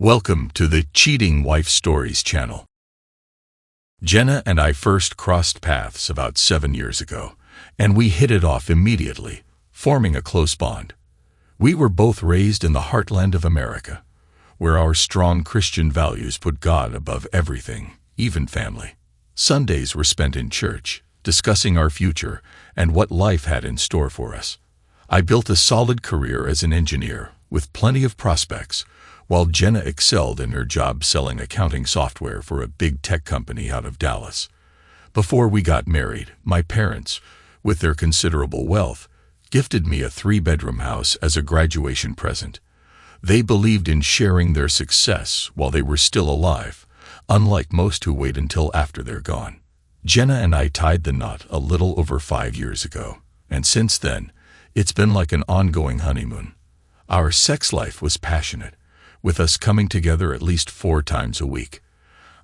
Welcome to the Cheating Wife Stories channel. Jenna and I first crossed paths about 7 years ago, and we hit it off immediately, forming a close bond. We were both raised in the heartland of America, where our strong Christian values put God above everything, even family. Sundays were spent in church, discussing our future and what life had in store for us. I built a solid career as an engineer, with plenty of prospects, while Jenna excelled in her job selling accounting software for a big tech company out of Dallas. Before we got married, my parents, with their considerable wealth, gifted me a 3-bedroom house as a graduation present. They believed in sharing their success while they were still alive, unlike most who wait until after they're gone. Jenna and I tied the knot a little over 5 years ago, and since then, it's been like an ongoing honeymoon. Our sex life was passionate, with us coming together at least 4 times a week.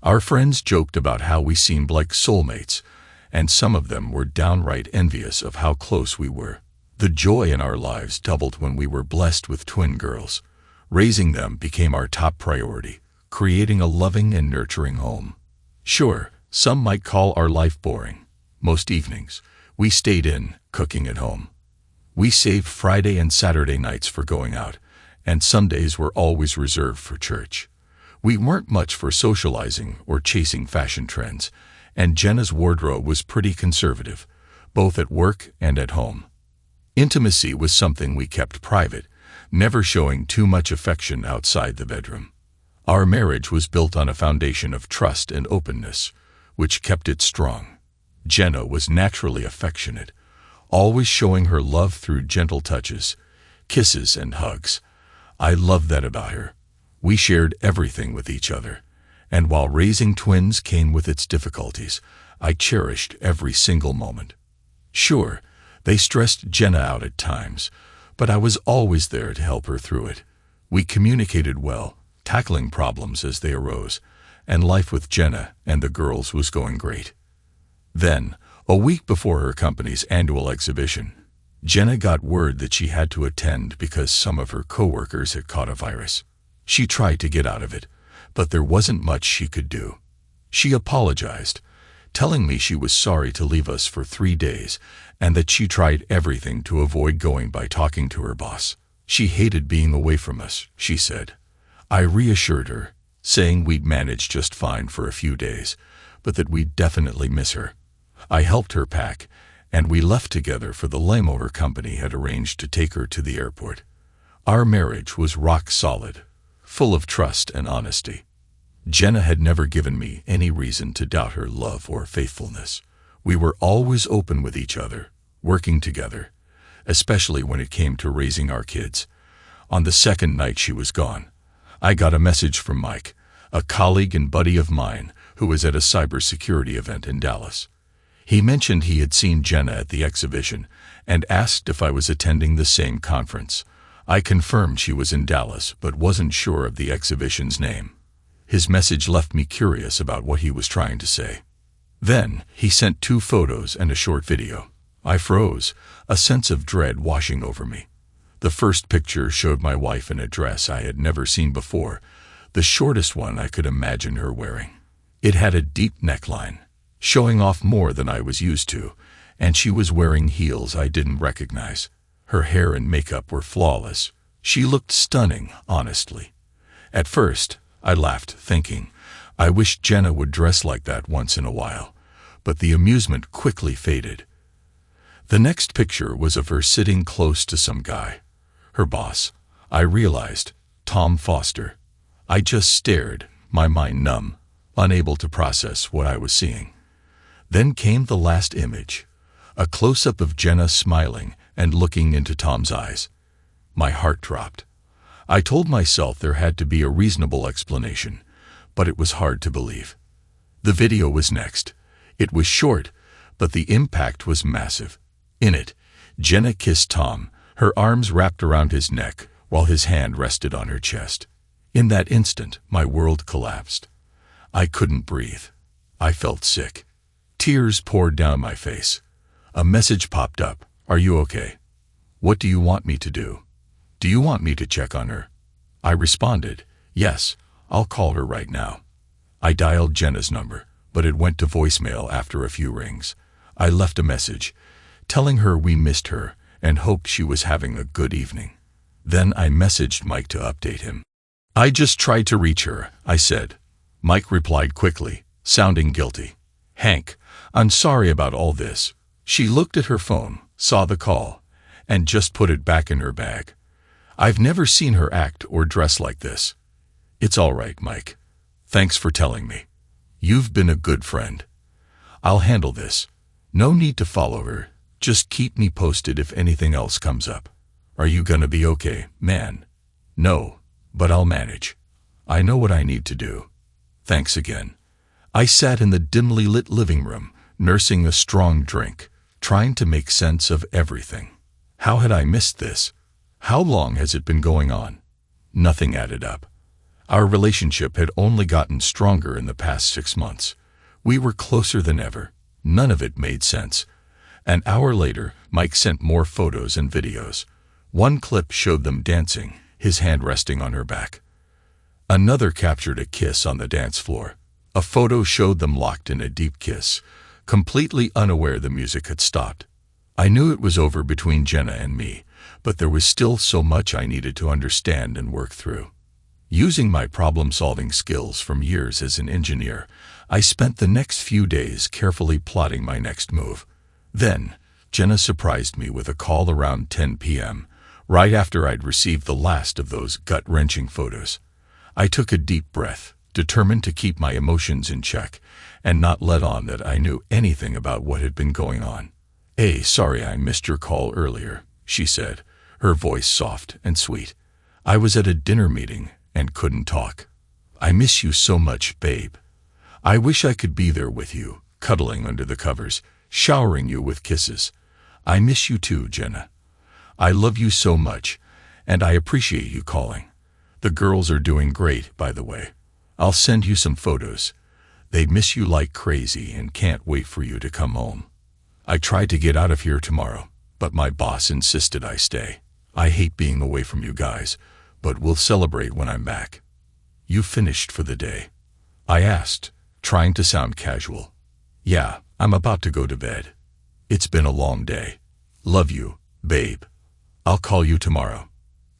Our friends joked about how we seemed like soulmates, and some of them were downright envious of how close we were. The joy in our lives doubled when we were blessed with twin girls. Raising them became our top priority, creating a loving and nurturing home. Sure, some might call our life boring. Most evenings, we stayed in, cooking at home. We saved Friday and Saturday nights for going out, and Sundays were always reserved for church. We weren't much for socializing or chasing fashion trends, and Jenna's wardrobe was pretty conservative, both at work and at home. Intimacy was something we kept private, never showing too much affection outside the bedroom. Our marriage was built on a foundation of trust and openness, which kept it strong. Jenna was naturally affectionate, always showing her love through gentle touches, kisses, and hugs. I loved that about her. We shared everything with each other, and while raising twins came with its difficulties, I cherished every single moment. Sure, they stressed Jenna out at times, but I was always there to help her through it. We communicated well, tackling problems as they arose, and life with Jenna and the girls was going great. Then, a week before her company's annual exhibition, Jenna got word that she had to attend because some of her coworkers had caught a virus. She tried to get out of it, but there wasn't much she could do. She apologized, telling me she was sorry to leave us for 3 days and that she tried everything to avoid going by talking to her boss. She hated being away from us, she said. I reassured her, saying we'd manage just fine for a few days, but that we'd definitely miss her. I helped her pack, and we left together for the limo her company had arranged to take her to the airport. Our marriage was rock solid, full of trust and honesty. Jenna had never given me any reason to doubt her love or faithfulness. We were always open with each other, working together, especially when it came to raising our kids. On the second night she was gone, I got a message from Mike, a colleague and buddy of mine who was at a cybersecurity event in Dallas. He mentioned he had seen Jenna at the exhibition and asked if I was attending the same conference. I confirmed she was in Dallas but wasn't sure of the exhibition's name. His message left me curious about what he was trying to say. Then, he sent 2 photos and a short video. I froze, a sense of dread washing over me. The first picture showed my wife in a dress I had never seen before, the shortest one I could imagine her wearing. It had a deep neckline, showing off more than I was used to, and she was wearing heels I didn't recognize. Her hair and makeup were flawless. She looked stunning, honestly. At first, I laughed, thinking, I wish Jenna would dress like that once in a while, but the amusement quickly faded. The next picture was of her sitting close to some guy. Her boss, I realized, Tom Foster. I just stared, my mind numb, unable to process what I was seeing. Then came the last image, a close-up of Jenna smiling and looking into Tom's eyes. My heart dropped. I told myself there had to be a reasonable explanation, but it was hard to believe. The video was next. It was short, but the impact was massive. In it, Jenna kissed Tom, her arms wrapped around his neck while his hand rested on her chest. In that instant, my world collapsed. I couldn't breathe. I felt sick. Tears poured down my face. A message popped up. Are you okay? What do you want me to do? Do you want me to check on her? I responded, Yes, I'll call her right now. I dialed Jenna's number, but it went to voicemail after a few rings. I left a message, telling her we missed her and hoped she was having a good evening. Then I messaged Mike to update him. I just tried to reach her, I said. Mike replied quickly, sounding guilty. Hank, I'm sorry about all this. She looked at her phone, saw the call, and just put it back in her bag. I've never seen her act or dress like this. It's all right, Mike. Thanks for telling me. You've been a good friend. I'll handle this. No need to follow her. Just keep me posted if anything else comes up. Are you gonna be okay, man? No, but I'll manage. I know what I need to do. Thanks again. I sat in the dimly lit living room, nursing a strong drink, trying to make sense of everything. How had I missed this? How long has it been going on? Nothing added up. Our relationship had only gotten stronger in the past 6 months. We were closer than ever. None of it made sense. An hour later, Mike sent more photos and videos. One clip showed them dancing, his hand resting on her back. Another captured a kiss on the dance floor. A photo showed them locked in a deep kiss, completely unaware the music had stopped. I knew it was over between Jenna and me, but there was still so much I needed to understand and work through. Using my problem-solving skills from years as an engineer, I spent the next few days carefully plotting my next move. Then, Jenna surprised me with a call around 10 p.m., right after I'd received the last of those gut-wrenching photos. I took a deep breath, determined to keep my emotions in check and not let on that I knew anything about what had been going on. "Hey, sorry I missed your call earlier," she said, her voice soft and sweet. "I was at a dinner meeting and couldn't talk. I miss you so much, babe. I wish I could be there with you, cuddling under the covers, showering you with kisses. I miss you too, Jenna. I love you so much, and I appreciate you calling. The girls are doing great, by the way. I'll send you some photos. They miss you like crazy and can't wait for you to come home. I tried to get out of here tomorrow, but my boss insisted I stay. I hate being away from you guys, but we'll celebrate when I'm back." "You finished for the day?" I asked, trying to sound casual. "Yeah, I'm about to go to bed. It's been a long day. Love you, babe. I'll call you tomorrow.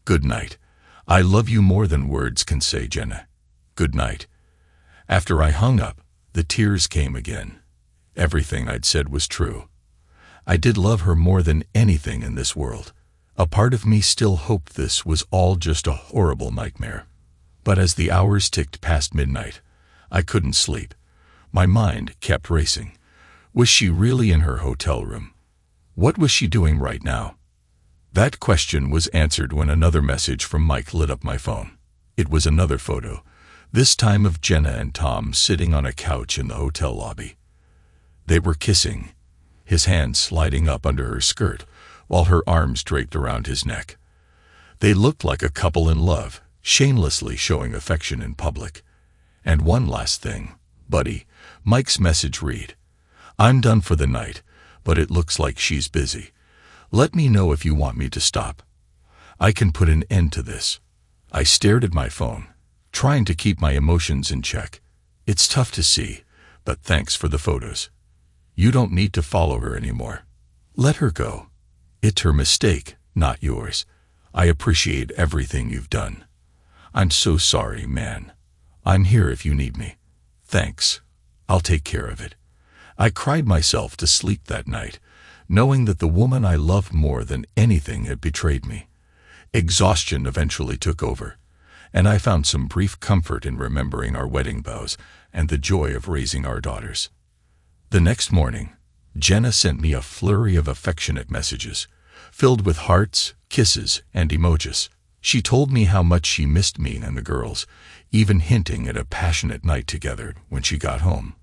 Good night. I love you more than words can say, Jenna. Good night." After I hung up, the tears came again. Everything I'd said was true. I did love her more than anything in this world. A part of me still hoped this was all just a horrible nightmare. But as the hours ticked past midnight, I couldn't sleep. My mind kept racing. Was she really in her hotel room? What was she doing right now? That question was answered when another message from Mike lit up my phone. It was another photo, this time of Jenna and Tom sitting on a couch in the hotel lobby. They were kissing, his hand sliding up under her skirt, while her arms draped around his neck. They looked like a couple in love, shamelessly showing affection in public. And one last thing, buddy, Mike's message read, "I'm done for the night, but it looks like she's busy. Let me know if you want me to stop. I can put an end to this." I stared at my phone, trying to keep my emotions in check. "It's tough to see, but thanks for the photos. You don't need to follow her anymore. Let her go. It's her mistake, not yours. I appreciate everything you've done. I'm so sorry, man. I'm here if you need me. Thanks. I'll take care of it." I cried myself to sleep that night, knowing that the woman I loved more than anything had betrayed me. Exhaustion eventually took over, and I found some brief comfort in remembering our wedding vows and the joy of raising our daughters. The next morning, Jenna sent me a flurry of affectionate messages, filled with hearts, kisses, and emojis. She told me how much she missed me and the girls, even hinting at a passionate night together when she got home.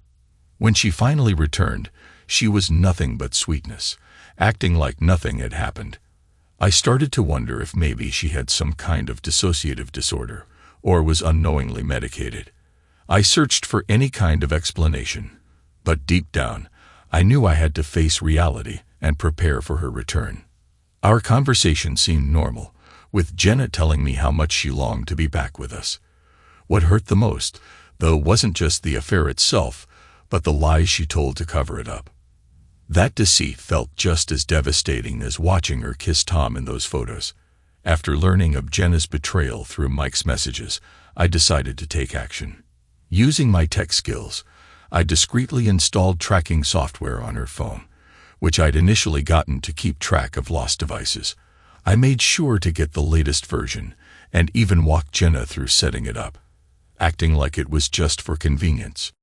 When she finally returned, she was nothing but sweetness, acting like nothing had happened. I started to wonder if maybe she had some kind of dissociative disorder or was unknowingly medicated. I searched for any kind of explanation, but deep down, I knew I had to face reality and prepare for her return. Our conversation seemed normal, with Jenna telling me how much she longed to be back with us. What hurt the most, though, wasn't just the affair itself, but the lies she told to cover it up. That deceit felt just as devastating as watching her kiss Tom in those photos. After learning of Jenna's betrayal through Mike's messages, I decided to take action. Using my tech skills, I discreetly installed tracking software on her phone, which I'd initially gotten to keep track of lost devices. I made sure to get the latest version, and even walked Jenna through setting it up, acting like it was just for convenience.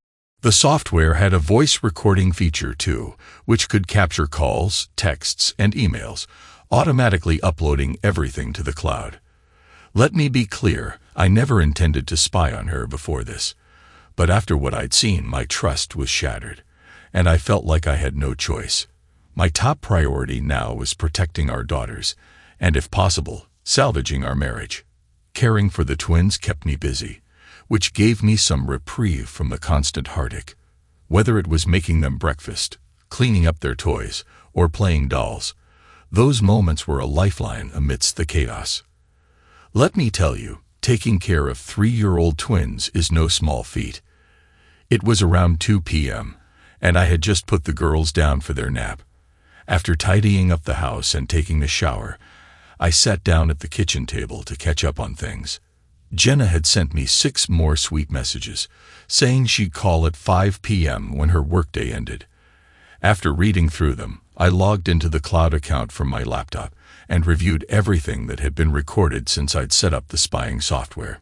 The software had a voice recording feature too, which could capture calls, texts, and emails, automatically uploading everything to the cloud. Let me be clear, I never intended to spy on her before this, but after what I'd seen, my trust was shattered, and I felt like I had no choice. My top priority now was protecting our daughters, and if possible, salvaging our marriage. Caring for the twins kept me busy, which gave me some reprieve from the constant heartache. Whether it was making them breakfast, cleaning up their toys, or playing dolls, those moments were a lifeline amidst the chaos. Let me tell you, taking care of 3-year-old twins is no small feat. It was around 2 p.m., and I had just put the girls down for their nap. After tidying up the house and taking a shower, I sat down at the kitchen table to catch up on things. Jenna had sent me 6 more sweet messages, saying she'd call at 5 p.m. when her workday ended. After reading through them, I logged into the cloud account from my laptop and reviewed everything that had been recorded since I'd set up the spying software.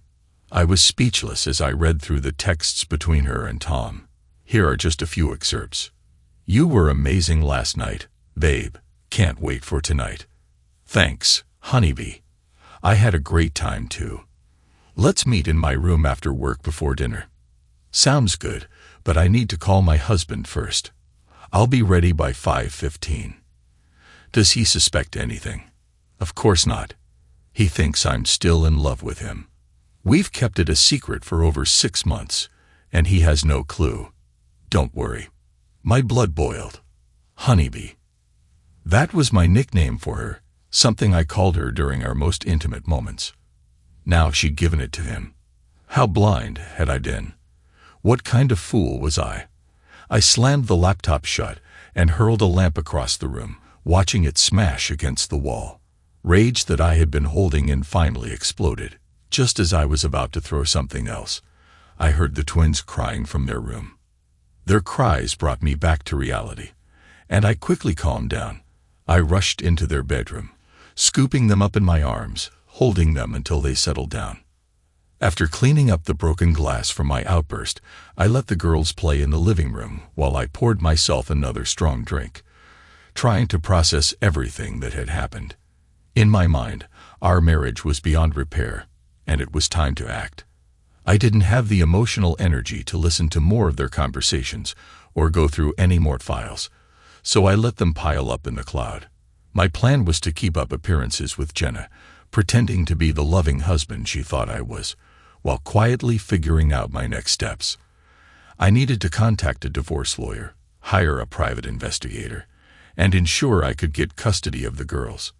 I was speechless as I read through the texts between her and Tom. Here are just a few excerpts. "You were amazing last night, babe. Can't wait for tonight. Thanks, honeybee. I had a great time too. Let's meet in my room after work before dinner. Sounds good, but I need to call my husband first. I'll be ready by 5:15. Does he suspect anything? Of course not. He thinks I'm still in love with him. We've kept it a secret for over 6 months, and he has no clue. Don't worry." My blood boiled. Honeybee. That was my nickname for her, something I called her during our most intimate moments. Now she'd given it to him. How blind had I been? What kind of fool was I? I slammed the laptop shut and hurled a lamp across the room, watching it smash against the wall. Rage that I had been holding in finally exploded. Just as I was about to throw something else, I heard the twins crying from their room. Their cries brought me back to reality, and I quickly calmed down. I rushed into their bedroom, scooping them up in my arms, holding them until they settled down. After cleaning up the broken glass from my outburst, I let the girls play in the living room while I poured myself another strong drink, trying to process everything that had happened. In my mind, our marriage was beyond repair, and it was time to act. I didn't have the emotional energy to listen to more of their conversations or go through any more files, so I let them pile up in the cloud. My plan was to keep up appearances with Jenna, pretending to be the loving husband she thought I was, while quietly figuring out my next steps. I needed to contact a divorce lawyer, hire a private investigator, and ensure I could get custody of the girls.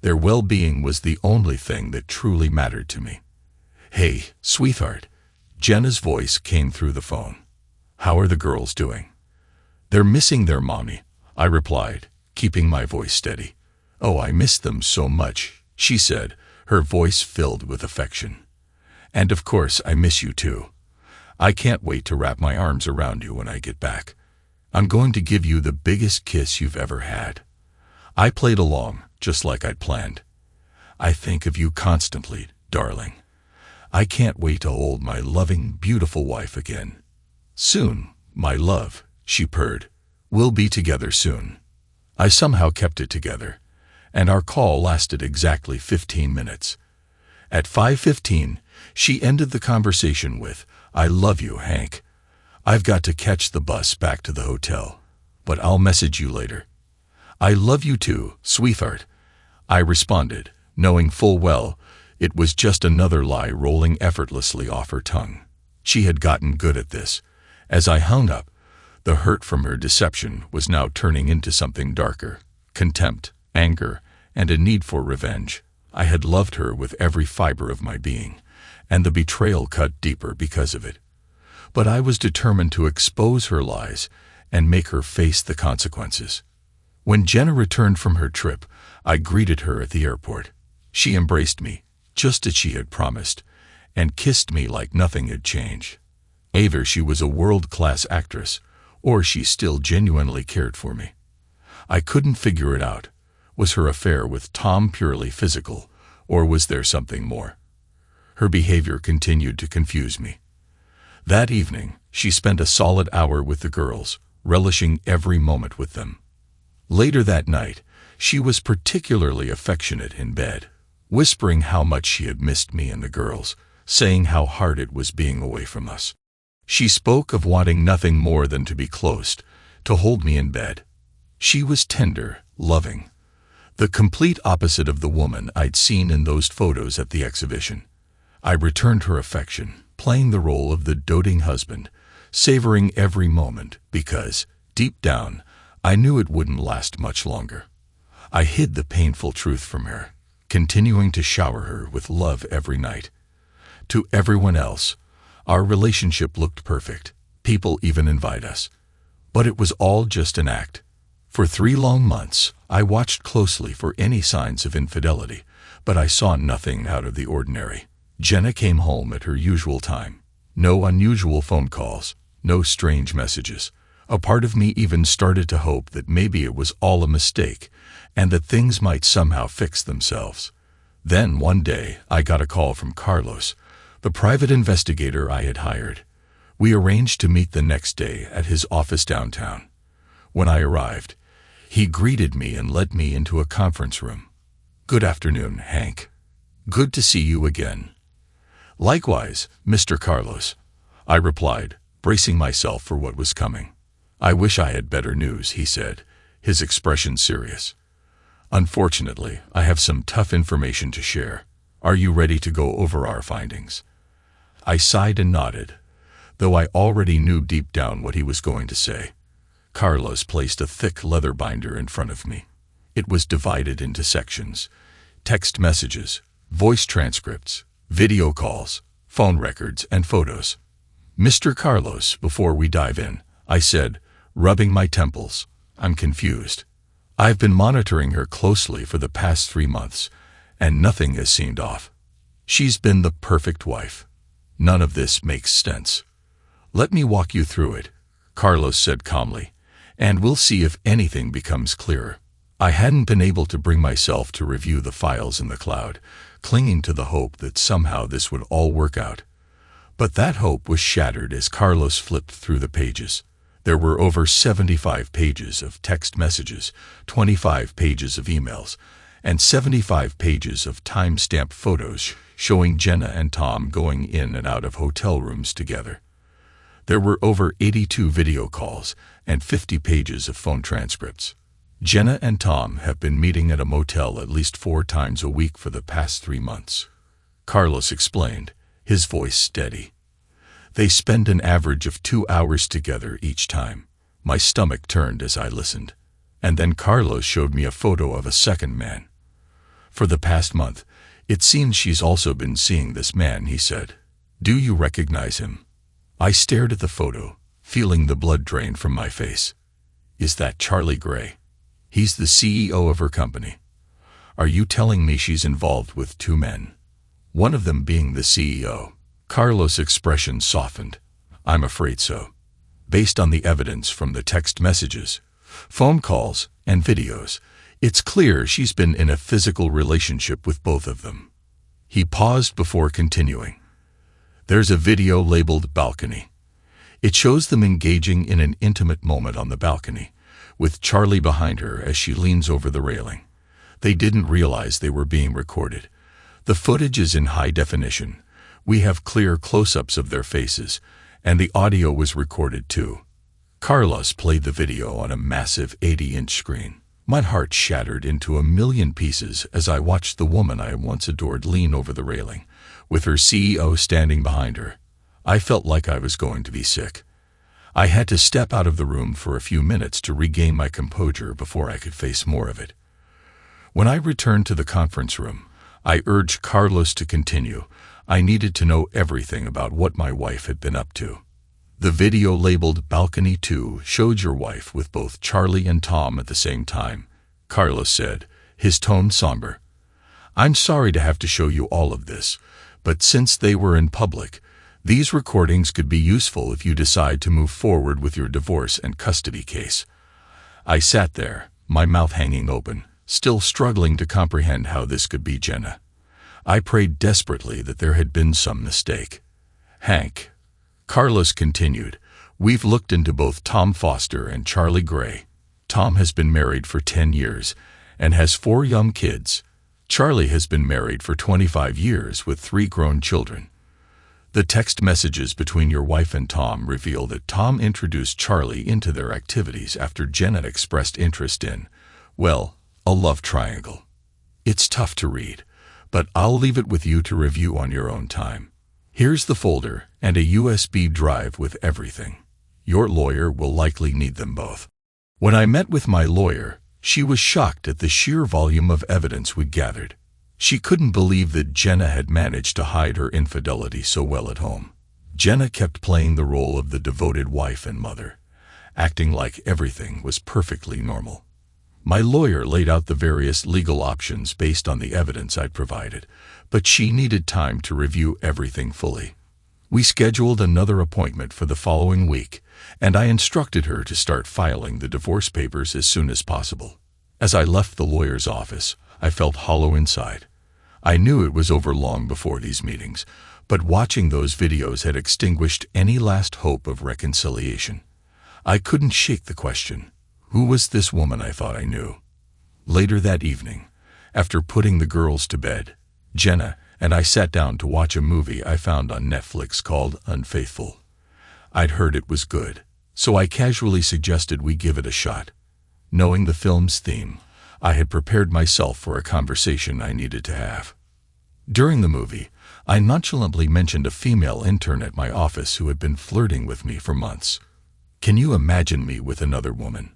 Their well-being was the only thing that truly mattered to me. "Hey, sweetheart." Jenna's voice came through the phone. "How are the girls doing?" "They're missing their mommy," I replied, keeping my voice steady. "Oh, I miss them so much," she said, her voice filled with affection. "And of course I miss you too. I can't wait to wrap my arms around you when I get back. I'm going to give you the biggest kiss you've ever had." I played along, just like I'd planned. "I think of you constantly, darling. I can't wait to hold my loving, beautiful wife again." "Soon, my love," she purred. "We'll be together soon." I somehow kept it together, and our call lasted exactly 15 minutes. At 5:15, she ended the conversation with, "I love you, Hank. I've got to catch the bus back to the hotel, but I'll message you later." "I love you too, sweetheart," I responded, knowing full well it was just another lie rolling effortlessly off her tongue. She had gotten good at this. As I hung up, the hurt from her deception was now turning into something darker: contempt, anger, and a need for revenge. I had loved her with every fiber of my being, and the betrayal cut deeper because of it. But I was determined to expose her lies and make her face the consequences. When Jenna returned from her trip, I greeted her at the airport. She embraced me, just as she had promised, and kissed me like nothing had changed. Either she was a world-class actress, or she still genuinely cared for me. I couldn't figure it out. Was her affair with Tom purely physical, or was there something more? Her behavior continued to confuse me. That evening, she spent a solid hour with the girls, relishing every moment with them. Later that night, she was particularly affectionate in bed, whispering how much she had missed me and the girls, saying how hard it was being away from us. She spoke of wanting nothing more than to be close, to hold me in bed. She was tender, loving, the complete opposite of the woman I'd seen in those photos at the exhibition. I returned her affection, playing the role of the doting husband, savoring every moment because, deep down, I knew it wouldn't last much longer. I hid the painful truth from her, continuing to shower her with love every night. To everyone else, our relationship looked perfect. People even invite us. But it was all just an act. For 3 long months, I watched closely for any signs of infidelity, but I saw nothing out of the ordinary. Jenna came home at her usual time. No unusual phone calls, no strange messages. A part of me even started to hope that maybe it was all a mistake and that things might somehow fix themselves. Then one day, I got a call from Carlos, the private investigator I had hired. We arranged to meet the next day at his office downtown. When I arrived, he greeted me and led me into a conference room. "Good afternoon, Hank. Good to see you again." "Likewise, Mr. Carlos," I replied, bracing myself for what was coming. "I wish I had better news," he said, his expression serious. "Unfortunately, I have some tough information to share. Are you ready to go over our findings?" I sighed and nodded, though I already knew deep down what he was going to say. Carlos placed a thick leather binder in front of me. It was divided into sections: text messages, voice transcripts, video calls, phone records, and photos. "Mr. Carlos, before we dive in," I said, rubbing my temples, "I'm confused. I've been monitoring her closely for the past 3 months, and nothing has seemed off. She's been the perfect wife. None of this makes sense." "Let me walk you through it," Carlos said calmly, "and we'll see if anything becomes clearer." I hadn't been able to bring myself to review the files in the cloud, clinging to the hope that somehow this would all work out. But that hope was shattered as Carlos flipped through the pages. There were over 75 pages of text messages, 25 pages of emails, and 75 pages of time-stamped photos showing Jenna and Tom going in and out of hotel rooms together. There were over 82 video calls and 50 pages of phone transcripts. Jenna and Tom have been meeting at a motel at least 4 times a week for the past 3 months. Carlos explained, his voice steady. They spend an average of 2 hours together each time. My stomach turned as I listened. And then Carlos showed me a photo of a second man. "For the past month, it seems she's also been seeing this man," he said. "Do you recognize him?" I stared at the photo, feeling the blood drain from my face. "Is that Charlie Gray? He's the CEO of her company. Are you telling me she's involved with 2 men? One of them being the CEO?" Carlos' expression softened. "I'm afraid so. Based on the evidence from the text messages, phone calls, and videos, it's clear she's been in a physical relationship with both of them." He paused before continuing. "There's a video labeled Balcony. It shows them engaging in an intimate moment on the balcony, with Charlie behind her as she leans over the railing. They didn't realize they were being recorded. The footage is in high definition. We have clear close-ups of their faces, and the audio was recorded too." Carlos played the video on a massive 80-inch screen. My heart shattered into a million pieces as I watched the woman I once adored lean over the railing, with her CEO standing behind her. I felt like I was going to be sick. I had to step out of the room for a few minutes to regain my composure before I could face more of it. When I returned to the conference room, I urged Carlos to continue. I needed to know everything about what my wife had been up to. The video labeled Balcony 2 showed your wife with both Charlie and Tom at the same time, Carlos said, his tone somber. I'm sorry to have to show you all of this, but since they were in public, these recordings could be useful if you decide to move forward with your divorce and custody case. I sat there, my mouth hanging open, still struggling to comprehend how this could be Jenna. I prayed desperately that there had been some mistake. Hank, Carlos continued, we've looked into both Tom Foster and Charlie Gray. Tom has been married for 10 years and has 4 young kids. Charlie has been married for 25 years with 3 grown children. The text messages between your wife and Tom reveal that Tom introduced Charlie into their activities after Jenna expressed interest in, well, a love triangle. It's tough to read, but I'll leave it with you to review on your own time. Here's the folder and a USB drive with everything. Your lawyer will likely need them both. When I met with my lawyer, she was shocked at the sheer volume of evidence we'd gathered. She couldn't believe that Jenna had managed to hide her infidelity so well at home. Jenna kept playing the role of the devoted wife and mother, acting like everything was perfectly normal. My lawyer laid out the various legal options based on the evidence I'd provided, but she needed time to review everything fully. We scheduled another appointment for the following week, and I instructed her to start filing the divorce papers as soon as possible. As I left the lawyer's office, I felt hollow inside. I knew it was over long before these meetings, but watching those videos had extinguished any last hope of reconciliation. I couldn't shake the question, who was this woman I thought I knew? Later that evening, after putting the girls to bed, Jenna and I sat down to watch a movie I found on Netflix called Unfaithful. I'd heard it was good, so I casually suggested we give it a shot. Knowing the film's theme, I had prepared myself for a conversation I needed to have. During the movie, I nonchalantly mentioned a female intern at my office who had been flirting with me for months. Can you imagine me with another woman?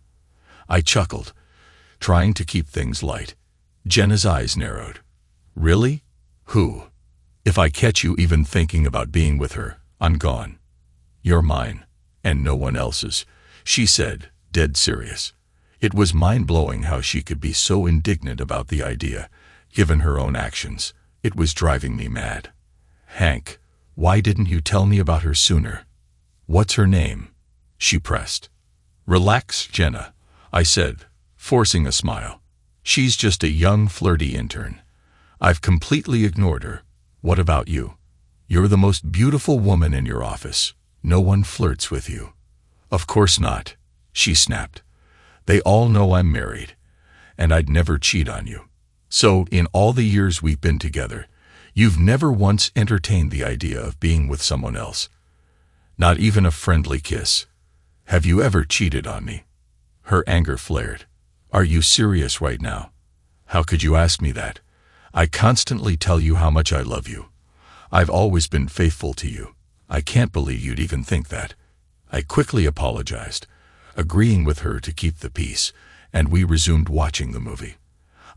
I chuckled, trying to keep things light. Jenna's eyes narrowed. Really? Who? If I catch you even thinking about being with her, I'm gone. You're mine, and no one else's, she said, dead serious. It was mind-blowing how she could be so indignant about the idea, given her own actions. It was driving me mad. Hank, why didn't you tell me about her sooner? What's her name? She pressed. Relax, Jenna, I said, forcing a smile. She's just a young, flirty intern. I've completely ignored her. What about you? You're the most beautiful woman in your office. No one flirts with you. Of course not, she snapped. They all know I'm married, and I'd never cheat on you. So, in all the years we've been together, you've never once entertained the idea of being with someone else. Not even a friendly kiss. Have you ever cheated on me? Her anger flared. Are you serious right now? How could you ask me that? I constantly tell you how much I love you. I've always been faithful to you. I can't believe you'd even think that. I quickly apologized, agreeing with her to keep the peace, and we resumed watching the movie.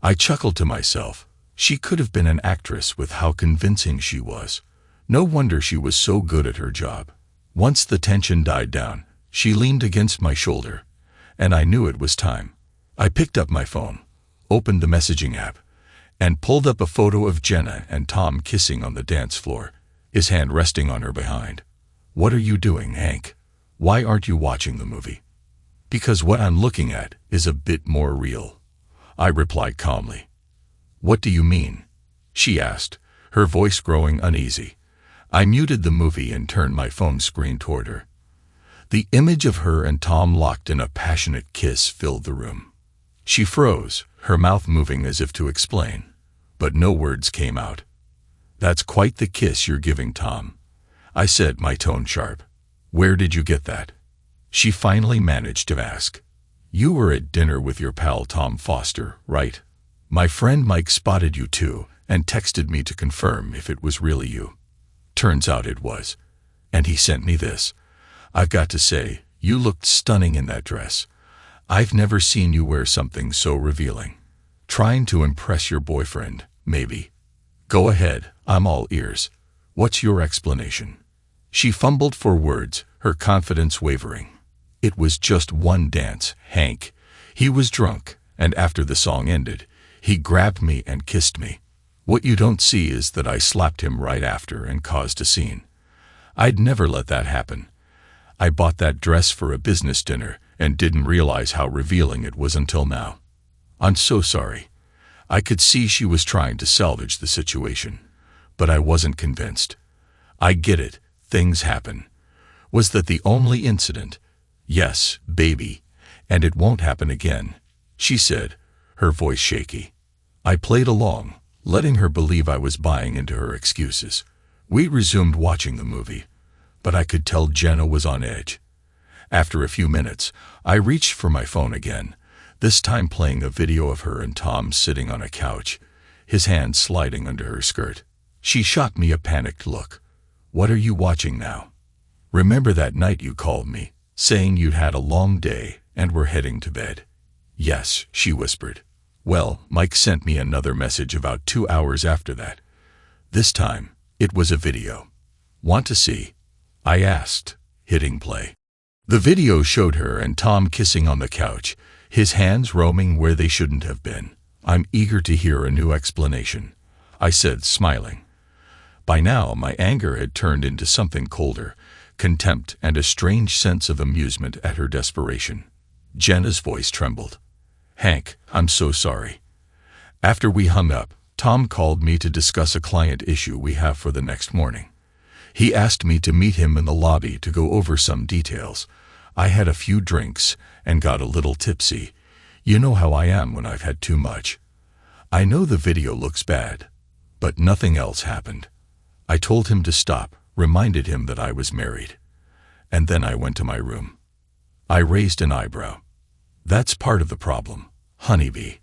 I chuckled to myself. She could have been an actress with how convincing she was. No wonder she was so good at her job. Once the tension died down, she leaned against my shoulder, and I knew it was time. I picked up my phone, opened the messaging app, and pulled up a photo of Jenna and Tom kissing on the dance floor, his hand resting on her behind. What are you doing, Hank? Why aren't you watching the movie? Because what I'm looking at is a bit more real, I replied calmly. What do you mean? She asked, her voice growing uneasy. I muted the movie and turned my phone screen toward her. The image of her and Tom locked in a passionate kiss filled the room. She froze, her mouth moving as if to explain, but no words came out. That's quite the kiss you're giving, Tom, I said, my tone sharp. Where did you get that? She finally managed to ask. You were at dinner with your pal Tom Foster, right? My friend Mike spotted you too and texted me to confirm if it was really you. Turns out it was. And he sent me this. I've got to say, you looked stunning in that dress. I've never seen you wear something so revealing. Trying to impress your boyfriend, maybe. Go ahead, I'm all ears. What's your explanation? She fumbled for words, her confidence wavering. It was just one dance, Hank. He was drunk, and after the song ended, he grabbed me and kissed me. What you don't see is that I slapped him right after and caused a scene. I'd never let that happen. I bought that dress for a business dinner and didn't realize how revealing it was until now. I'm so sorry. I could see she was trying to salvage the situation, but I wasn't convinced. I get it, things happen. Was that the only incident? Yes, baby, and it won't happen again, she said, her voice shaky. I played along, letting her believe I was buying into her excuses. We resumed watching the movie, but I could tell Jenna was on edge. After a few minutes, I reached for my phone again, this time playing a video of her and Tom sitting on a couch, his hand sliding under her skirt. She shot me a panicked look. What are you watching now? Remember that night you called me, saying you'd had a long day and were heading to bed? Yes, she whispered. Well, Mike sent me another message about 2 hours after that. This time, it was a video. Want to see? I asked, hitting play. The video showed her and Tom kissing on the couch, his hands roaming where they shouldn't have been. I'm eager to hear a new explanation, I said, smiling. By now, my anger had turned into something colder, contempt and a strange sense of amusement at her desperation. Jenna's voice trembled. Hank, I'm so sorry. After we hung up, Tom called me to discuss a client issue we have for the next morning. He asked me to meet him in the lobby to go over some details. I had a few drinks and got a little tipsy. You know how I am when I've had too much. I know the video looks bad, but nothing else happened. I told him to stop, reminded him that I was married. And then I went to my room. I raised an eyebrow. That's part of the problem, honeybee,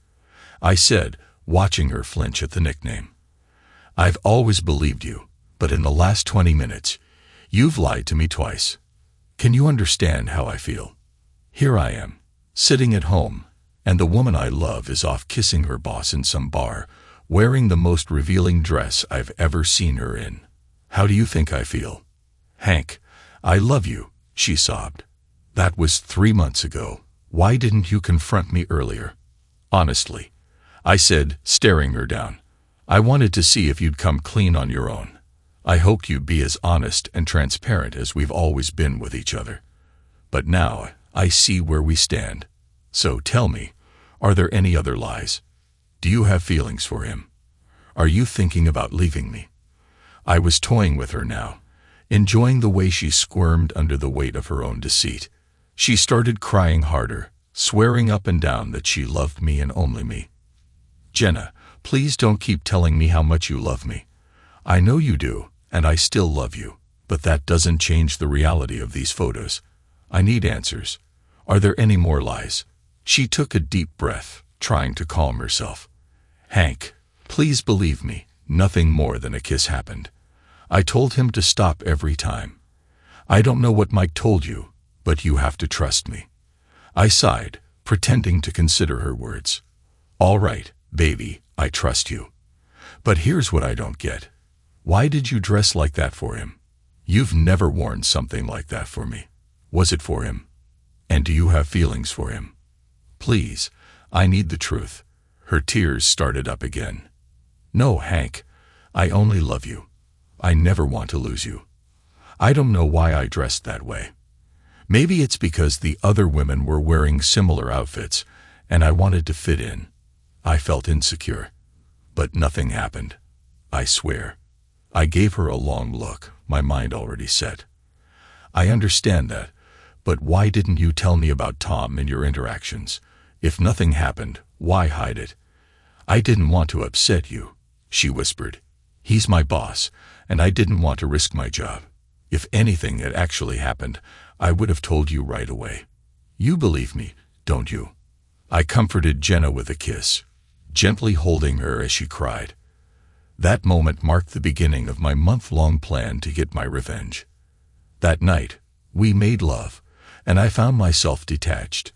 I said, watching her flinch at the nickname. I've always believed you, but in the last 20 minutes, you've lied to me twice. Can you understand how I feel? Here I am, sitting at home, and the woman I love is off kissing her boss in some bar, wearing the most revealing dress I've ever seen her in. How do you think I feel? Hank, I love you, she sobbed. That was 3 months ago. Why didn't you confront me earlier? Honestly, I said, staring her down. I wanted to see if you'd come clean on your own. I hoped you'd be as honest and transparent as we've always been with each other. But now I see where we stand. So tell me, are there any other lies? Do you have feelings for him? Are you thinking about leaving me? I was toying with her now, enjoying the way she squirmed under the weight of her own deceit. She started crying harder, swearing up and down that she loved me and only me. Jenna, please don't keep telling me how much you love me. I know you do, and I still love you, but that doesn't change the reality of these photos. I need answers. Are there any more lies? She took a deep breath, trying to calm herself. Hank, please believe me, nothing more than a kiss happened. I told him to stop every time. I don't know what Mike told you, but you have to trust me. I sighed, pretending to consider her words. All right, baby, I trust you. But here's what I don't get. Why did you dress like that for him? You've never worn something like that for me. Was it for him? And do you have feelings for him? Please, I need the truth. Her tears started up again. No, Hank, I only love you. I never want to lose you. I don't know why I dressed that way. Maybe it's because the other women were wearing similar outfits, and I wanted to fit in. I felt insecure. But nothing happened. I swear. I gave her a long look, my mind already set. I understand that, but why didn't you tell me about Tom and your interactions? If nothing happened, why hide it? I didn't want to upset you, she whispered. He's my boss, and I didn't want to risk my job. If anything had actually happened, I would have told you right away. You believe me, don't you? I comforted Jenna with a kiss, gently holding her as she cried. That moment marked the beginning of my month-long plan to get my revenge. That night, we made love, and I found myself detached,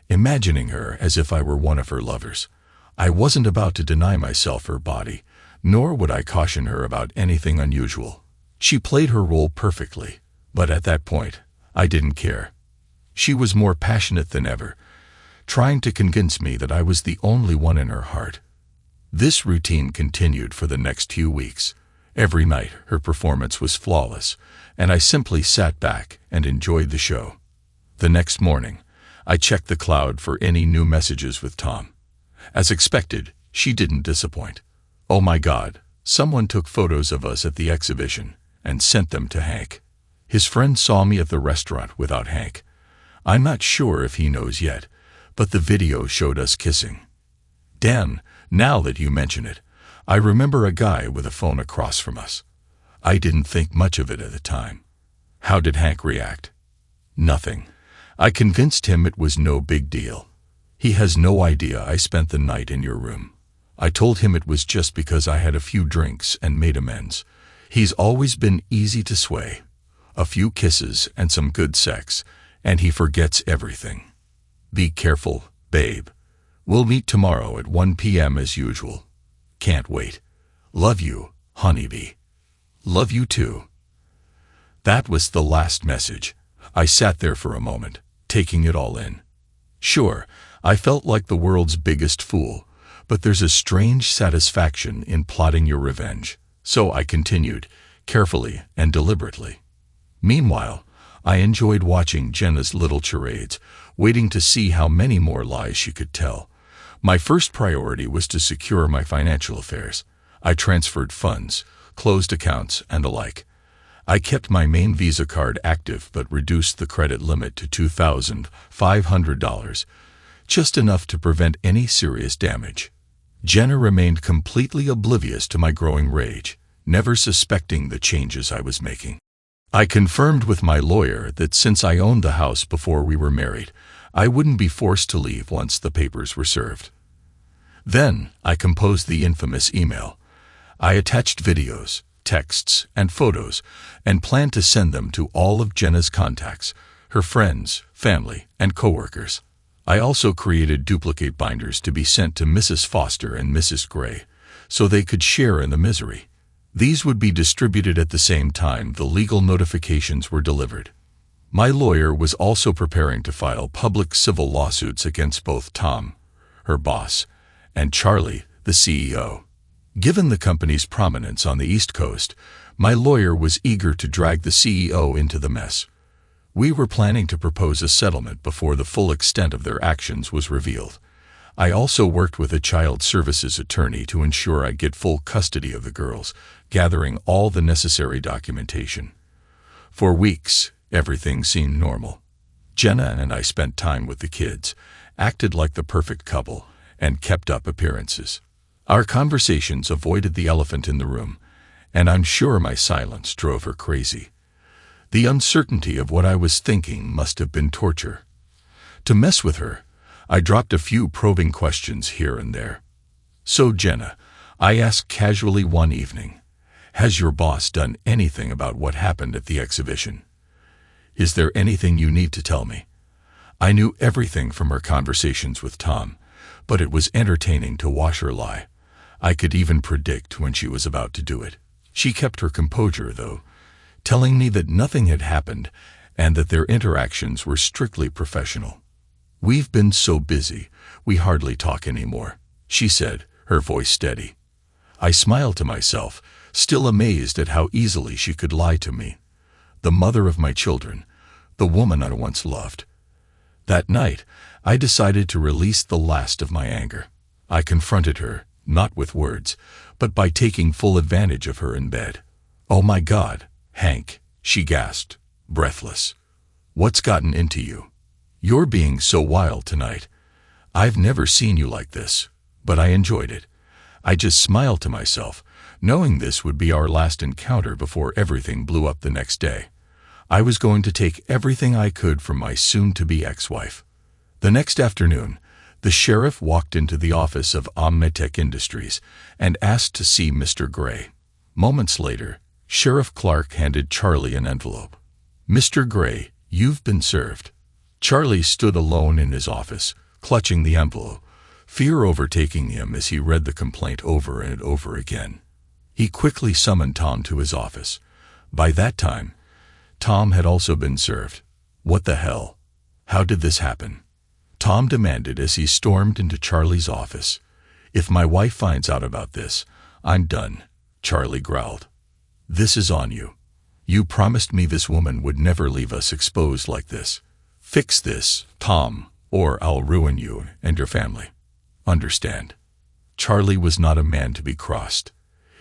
imagining her as if I were one of her lovers. I wasn't about to deny myself her body, nor would I caution her about anything unusual. She played her role perfectly, but at that point, I didn't care. She was more passionate than ever, trying to convince me that I was the only one in her heart. This routine continued for the next few weeks. Every night, her performance was flawless, and I simply sat back and enjoyed the show. The next morning, I checked the cloud for any new messages with Tom. As expected, she didn't disappoint. Oh my God, someone took photos of us at the exhibition and sent them to Hank. His friend saw me at the restaurant without Hank. I'm not sure if he knows yet, but the video showed us kissing. Dan, now that you mention it, I remember a guy with a phone across from us. I didn't think much of it at the time. How did Hank react? Nothing. I convinced him it was no big deal. He has no idea I spent the night in your room. I told him it was just because I had a few drinks and made amends. He's always been easy to sway. A few kisses and some good sex, and he forgets everything. Be careful, babe. We'll meet tomorrow at 1 p.m. as usual. Can't wait. Love you, honeybee. Love you too. That was the last message. I sat there for a moment, taking it all in. Sure, I felt like the world's biggest fool, but there's a strange satisfaction in plotting your revenge. So I continued, carefully and deliberately. Meanwhile, I enjoyed watching Jenna's little charades, waiting to see how many more lies she could tell. My first priority was to secure my financial affairs. I transferred funds, closed accounts, and the like. I kept my main Visa card active but reduced the credit limit to $2,500, just enough to prevent any serious damage. Jenna remained completely oblivious to my growing rage, never suspecting the changes I was making. I confirmed with my lawyer that since I owned the house before we were married, I wouldn't be forced to leave once the papers were served. Then I composed the infamous email. I attached videos, texts, and photos, and planned to send them to all of Jenna's contacts, her friends, family, and coworkers. I also created duplicate binders to be sent to Mrs. Foster and Mrs. Gray, so they could share in the misery. These would be distributed at the same time the legal notifications were delivered. My lawyer was also preparing to file public civil lawsuits against both Tom, her boss, and Charlie, the CEO. Given the company's prominence on the East Coast, my lawyer was eager to drag the CEO into the mess. We were planning to propose a settlement before the full extent of their actions was revealed. I also worked with a child services attorney to ensure I get full custody of the girls, gathering all the necessary documentation. For weeks, everything seemed normal. Jenna and I spent time with the kids, acted like the perfect couple, and kept up appearances. Our conversations avoided the elephant in the room, and I'm sure my silence drove her crazy. The uncertainty of what I was thinking must have been torture. To mess with her, I dropped a few probing questions here and there. So, Jenna, I asked casually one evening, has your boss done anything about what happened at the exhibition? Is there anything you need to tell me? I knew everything from her conversations with Tom, but it was entertaining to watch her lie. I could even predict when she was about to do it. She kept her composure, though, telling me that nothing had happened and that their interactions were strictly professional. We've been so busy, we hardly talk anymore, she said, her voice steady. I smiled to myself, still amazed at how easily she could lie to me. The mother of my children, the woman I once loved. That night, I decided to release the last of my anger. I confronted her, not with words, but by taking full advantage of her in bed. Oh my God, Hank, she gasped, breathless. What's gotten into you? You're being so wild tonight. I've never seen you like this, but I enjoyed it. I just smiled to myself, knowing this would be our last encounter before everything blew up the next day. I was going to take everything I could from my soon-to-be ex-wife. The next afternoon, the sheriff walked into the office of Omnitech Industries and asked to see Mr. Gray. Moments later, Sheriff Clark handed Charlie an envelope. Mr. Gray, you've been served. Charlie stood alone in his office, clutching the envelope, fear overtaking him as he read the complaint over and over again. He quickly summoned Tom to his office. By that time, Tom had also been served. What the hell? How did this happen? Tom demanded as he stormed into Charlie's office. If my wife finds out about this, I'm done, Charlie growled. This is on you. You promised me this woman would never leave us exposed like this. Fix this, Tom, or I'll ruin you and your family. Understand? Charlie was not a man to be crossed.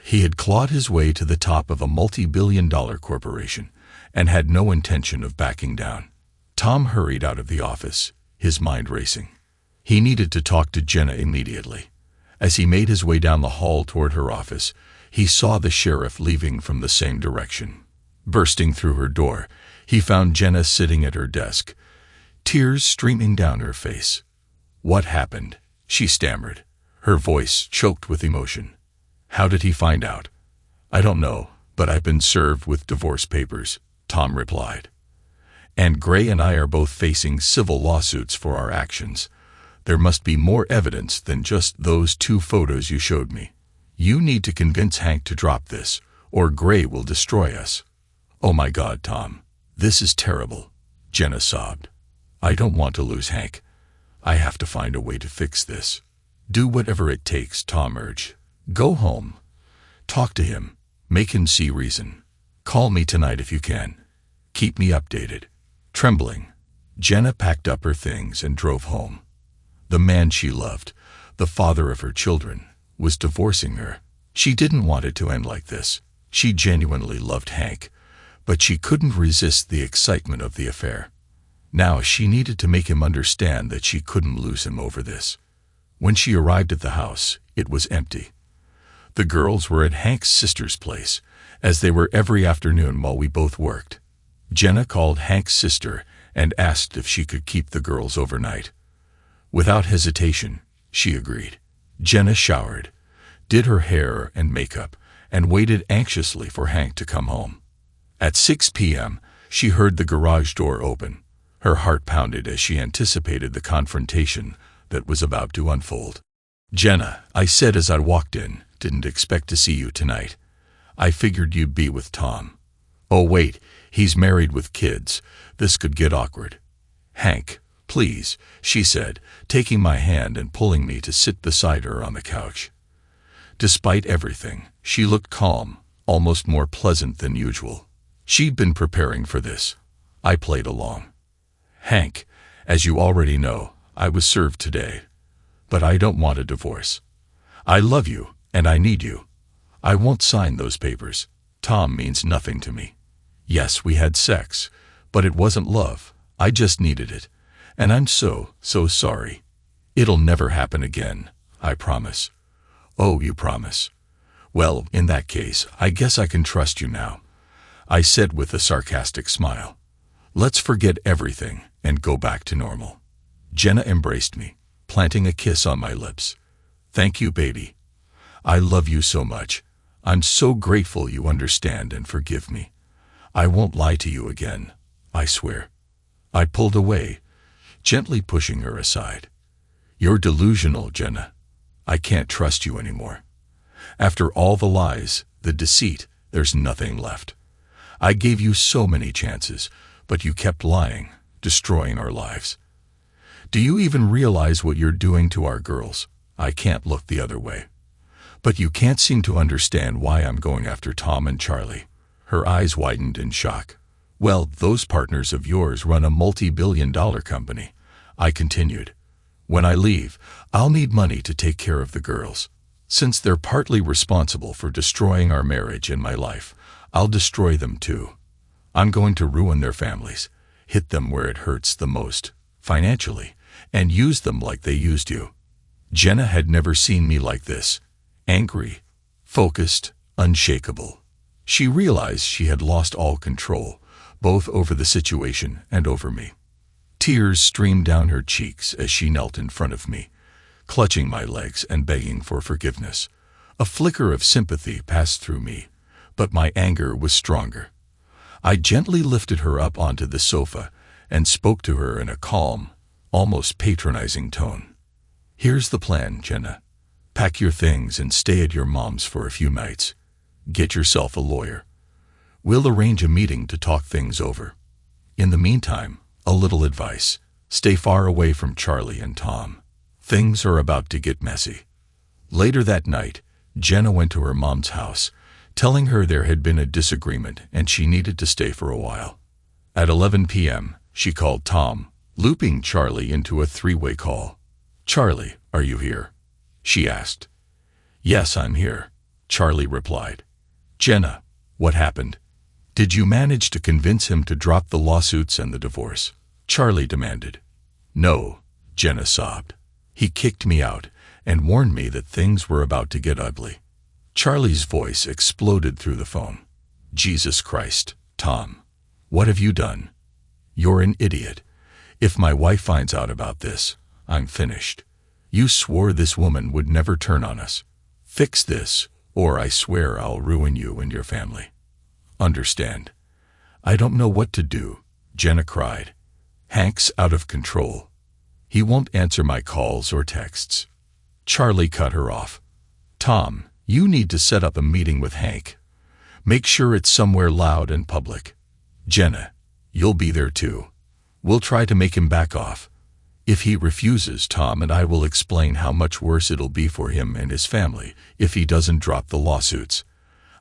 He had clawed his way to the top of a multi-billion-dollar corporation and had no intention of backing down. Tom hurried out of the office, his mind racing. He needed to talk to Jenna immediately. As he made his way down the hall toward her office, he saw the sheriff leaving from the same direction. Bursting through her door, he found Jenna sitting at her desk, tears streaming down her face. What happened? She stammered, her voice choked with emotion. How did he find out? I don't know, but I've been served with divorce papers, Tom replied. And Gray and I are both facing civil lawsuits for our actions. There must be more evidence than just those 2 photos you showed me. You need to convince Hank to drop this, or Gray will destroy us. Oh my God, Tom. This is terrible, Jenna sobbed. I don't want to lose Hank. I have to find a way to fix this. Do whatever it takes, Tom urged. Go home. Talk to him. Make him see reason. Call me tonight if you can. Keep me updated. Trembling, Jenna packed up her things and drove home. The man she loved, the father of her children, was divorcing her. She didn't want it to end like this. She genuinely loved Hank, but she couldn't resist the excitement of the affair. Now she needed to make him understand that she couldn't lose him over this. When she arrived at the house, it was empty. The girls were at Hank's sister's place, as they were every afternoon while we both worked. Jenna called Hank's sister and asked if she could keep the girls overnight. Without hesitation, she agreed. Jenna showered, did her hair and makeup, and waited anxiously for Hank to come home. At 6 p.m., she heard the garage door open. Her heart pounded as she anticipated the confrontation that was about to unfold. Jenna, I said as I walked in, didn't expect to see you tonight. I figured you'd be with Tom. Oh wait, he's married with kids. This could get awkward. Hank, please, she said, taking my hand and pulling me to sit beside her on the couch. Despite everything, she looked calm, almost more pleasant than usual. She'd been preparing for this. I played along. Hank, as you already know, I was served today. But I don't want a divorce. I love you, and I need you. I won't sign those papers. Tom means nothing to me. Yes, we had sex, but it wasn't love. I just needed it. And I'm so sorry. It'll never happen again, I promise. Oh, you promise? Well, in that case, I guess I can trust you now, I said with a sarcastic smile. Let's forget everything and go back to normal. Jenna embraced me, planting a kiss on my lips. Thank you, baby. I love you so much. I'm so grateful you understand and forgive me. I won't lie to you again, I swear. I pulled away, gently pushing her aside. You're delusional, Jenna. I can't trust you anymore. After all the lies, the deceit, there's nothing left. I gave you so many chances, but you kept lying, destroying our lives. Do you even realize what you're doing to our girls? I can't look the other way. But you can't seem to understand why I'm going after Tom and Charlie. Her eyes widened in shock. Well, those partners of yours run a multi-billion-dollar company, I continued. When I leave, I'll need money to take care of the girls. Since they're partly responsible for destroying our marriage and my life, I'll destroy them too. I'm going to ruin their families, hit them where it hurts the most, financially, and use them like they used you. Jenna had never seen me like this, angry, focused, unshakable. She realized she had lost all control, both over the situation and over me. Tears streamed down her cheeks as she knelt in front of me, clutching my legs and begging for forgiveness. A flicker of sympathy passed through me, but my anger was stronger. I gently lifted her up onto the sofa and spoke to her in a calm, almost patronizing tone. Here's the plan, Jenna. Pack your things and stay at your mom's for a few nights. Get yourself a lawyer. We'll arrange a meeting to talk things over. In the meantime, a little advice. Stay far away from Charlie and Tom. Things are about to get messy. Later that night, Jenna went to her mom's house, telling her there had been a disagreement and she needed to stay for a while. At 11 p.m., she called Tom, looping Charlie into a three-way call. "Charlie, are you here?" she asked. "Yes, I'm here," Charlie replied. "Jenna, what happened? Did you manage to convince him to drop the lawsuits and the divorce?" Charlie demanded. "No," Jenna sobbed. "He kicked me out and warned me that things were about to get ugly." Charlie's voice exploded through the phone. "Jesus Christ, Tom. What have you done? You're an idiot. If my wife finds out about this, I'm finished. You swore this woman would never turn on us. Fix this, or I swear I'll ruin you and your family." "Understand. I don't know what to do," Jenna cried. "Hank's out of control. He won't answer my calls or texts." Charlie cut her off. "Tom, you need to set up a meeting with Hank. Make sure it's somewhere loud and public. Jenna, you'll be there too. We'll try to make him back off. If he refuses, Tom and I will explain how much worse it'll be for him and his family if he doesn't drop the lawsuits.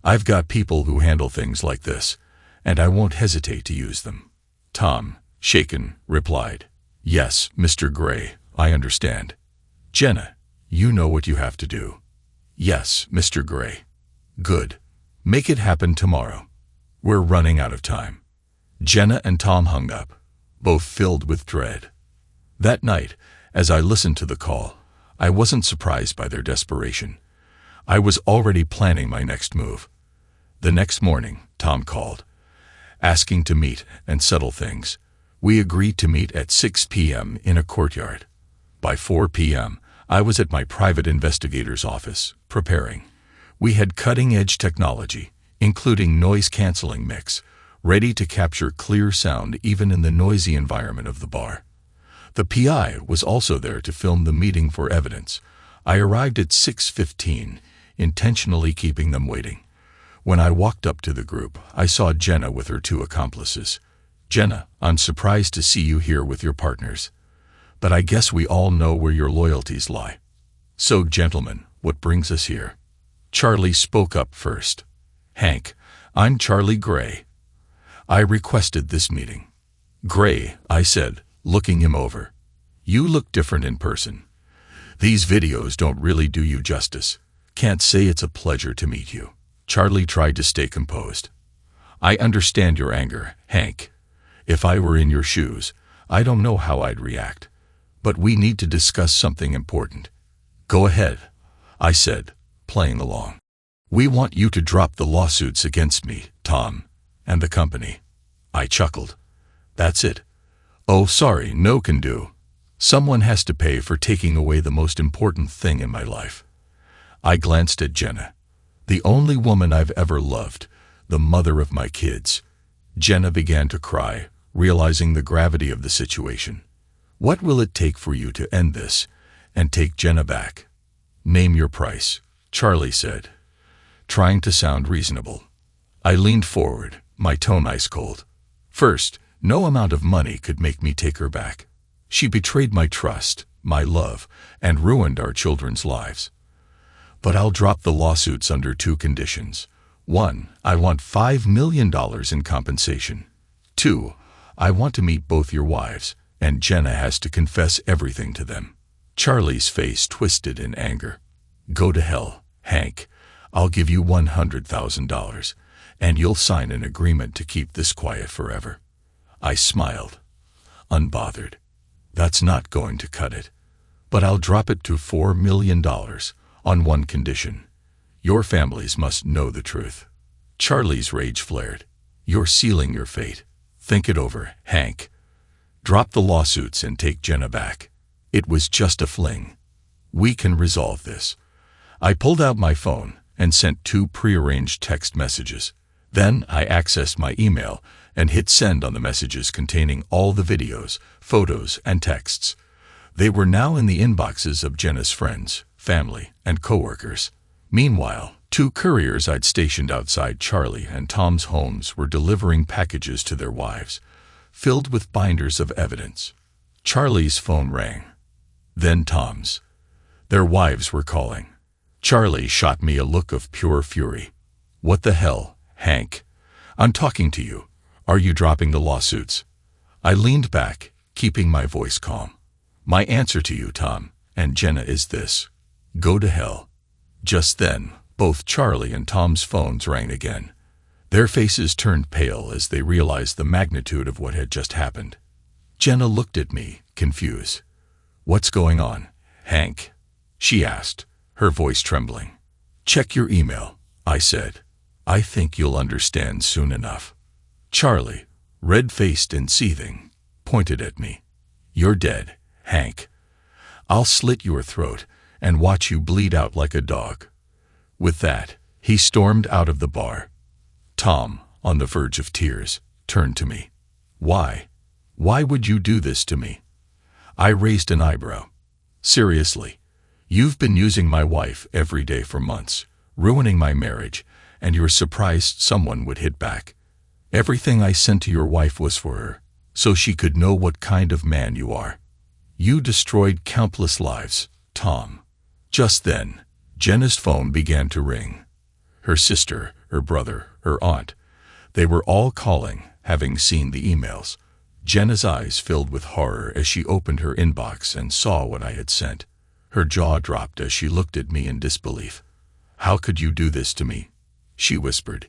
I've got people who handle things like this, and I won't hesitate to use them." Tom, shaken, replied, "Yes, Mr. Gray, I understand." "Jenna, you know what you have to do." "Yes, Mr. Gray." "Good. Make it happen tomorrow. We're running out of time." Jenna and Tom hung up, both filled with dread. That night, as I listened to the call, I wasn't surprised by their desperation. I was already planning my next move. The next morning, Tom called, asking to meet and settle things. We agreed to meet at 6 p.m. in a courtyard. By 4 p.m., I was at my private investigator's office, preparing. We had cutting-edge technology, including noise-canceling mix, ready to capture clear sound even in the noisy environment of the bar. The PI was also there to film the meeting for evidence. I arrived at 6:15, intentionally keeping them waiting. When I walked up to the group, I saw Jenna with her two accomplices. "Jenna, I'm surprised to see you here with your partners. But I guess we all know where your loyalties lie. So, gentlemen, what brings us here?" Charlie spoke up first. "Hank, I'm Charlie Gray. I requested this meeting." "Gray," I said, looking him over. "You look different in person. These videos don't really do you justice. Can't say it's a pleasure to meet you." Charlie tried to stay composed. "I understand your anger, Hank. If I were in your shoes, I don't know how I'd react. But we need to discuss something important." "Go ahead," I said, playing along. "We want you to drop the lawsuits against me, Tom, and the company." I chuckled. "That's it. Oh, sorry, no can do. Someone has to pay for taking away the most important thing in my life." I glanced at Jenna, the only woman I've ever loved, the mother of my kids. Jenna began to cry, realizing the gravity of the situation. "What will it take for you to end this and take Jenna back?" "Name your price," Charlie said, trying to sound reasonable. I leaned forward, my tone ice cold. "First, no amount of money could make me take her back. She betrayed my trust, my love, and ruined our children's lives. But I'll drop the lawsuits under two conditions. 1, I want $5 million in compensation. 2, I want to meet both your wives, and Jenna has to confess everything to them." Charlie's face twisted in anger. "Go to hell, Hank. I'll give you $100,000, and you'll sign an agreement to keep this quiet forever." I smiled, unbothered. "That's not going to cut it. But I'll drop it to $4 million on one condition. Your families must know the truth." Charlie's rage flared. "You're sealing your fate. Think it over, Hank. Drop the lawsuits and take Jenna back. It was just a fling. We can resolve this." I pulled out my phone and sent 2 prearranged text messages. Then I accessed my email and hit send on the messages containing all the videos, photos, and texts. They were now in the inboxes of Jenna's friends, family, and coworkers. Meanwhile, Two couriers I'd stationed outside Charlie and Tom's homes were delivering packages to their wives, filled with binders of evidence. Charlie's phone rang. Then Tom's. Their wives were calling. Charlie shot me a look of pure fury. "What the hell, Hank? I'm talking to you. Are you dropping the lawsuits?" I leaned back, keeping my voice calm. "My answer to you, Tom, and Jenna is this. Go to hell." Just then, both Charlie and Tom's phones rang again. Their faces turned pale as they realized the magnitude of what had just happened. Jenna looked at me, confused. "What's going on, Hank?" she asked, her voice trembling. "Check your email," I said. "I think you'll understand soon enough." Charlie, red-faced and seething, pointed at me. "You're dead, Hank. I'll slit your throat and watch you bleed out like a dog." With that, he stormed out of the bar. Tom, on the verge of tears, turned to me. "Why? Why would you do this to me?" I raised an eyebrow. "Seriously, you've been using my wife every day for months, ruining my marriage, and you're surprised someone would hit back. Everything I sent to your wife was for her, so she could know what kind of man you are. You destroyed countless lives, Tom." Just then, Jenna's phone began to ring. Her sister, her brother, her aunt, they were all calling, having seen the emails. Jenna's eyes filled with horror as she opened her inbox and saw what I had sent. Her jaw dropped as she looked at me in disbelief. "How could you do this to me?" she whispered.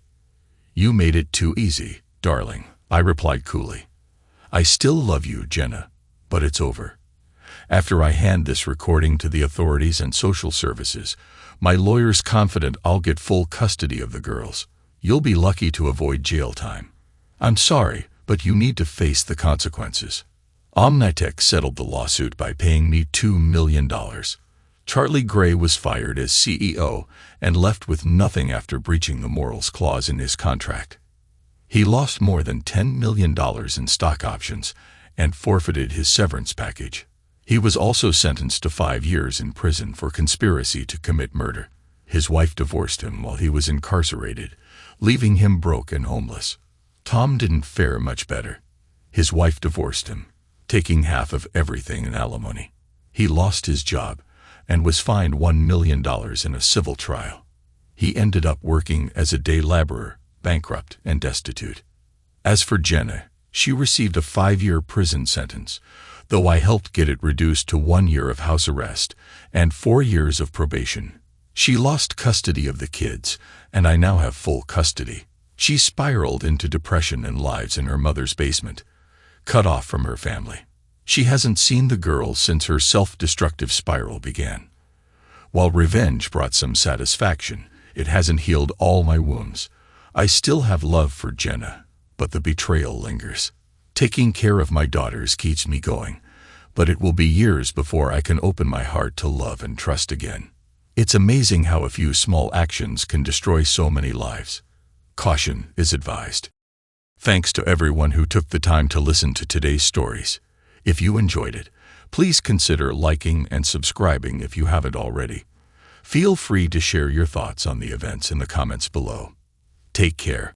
"You made it too easy, darling," I replied coolly. "I still love you, Jenna, but it's over. After I hand this recording to the authorities and social services, my lawyer's confident I'll get full custody of the girls. You'll be lucky to avoid jail time. I'm sorry, but you need to face the consequences." Omnitech settled the lawsuit by paying me $2 million. Charlie Gray was fired as CEO and left with nothing after breaching the morals clause in his contract. He lost more than $10 million in stock options and forfeited his severance package. He was also sentenced to 5 years in prison for conspiracy to commit murder. His wife divorced him while he was incarcerated, leaving him broke and homeless. Tom didn't fare much better. His wife divorced him, taking half of everything in alimony. He lost his job and was fined $1 million in a civil trial. He ended up working as a day laborer, bankrupt and destitute. As for Jenna, she received a 5-year prison sentence, though I helped get it reduced to 1 year of house arrest and 4 years of probation. She lost custody of the kids, and I now have full custody. She spiraled into depression and lives in her mother's basement, cut off from her family. She hasn't seen the girls since her self-destructive spiral began. While revenge brought some satisfaction, it hasn't healed all my wounds. I still have love for Jenna, but the betrayal lingers. Taking care of my daughters keeps me going, but it will be years before I can open my heart to love and trust again. It's amazing how a few small actions can destroy so many lives. Caution is advised. Thanks to everyone who took the time to listen to today's stories. If you enjoyed it, please consider liking and subscribing if you haven't already. Feel free to share your thoughts on the events in the comments below. Take care.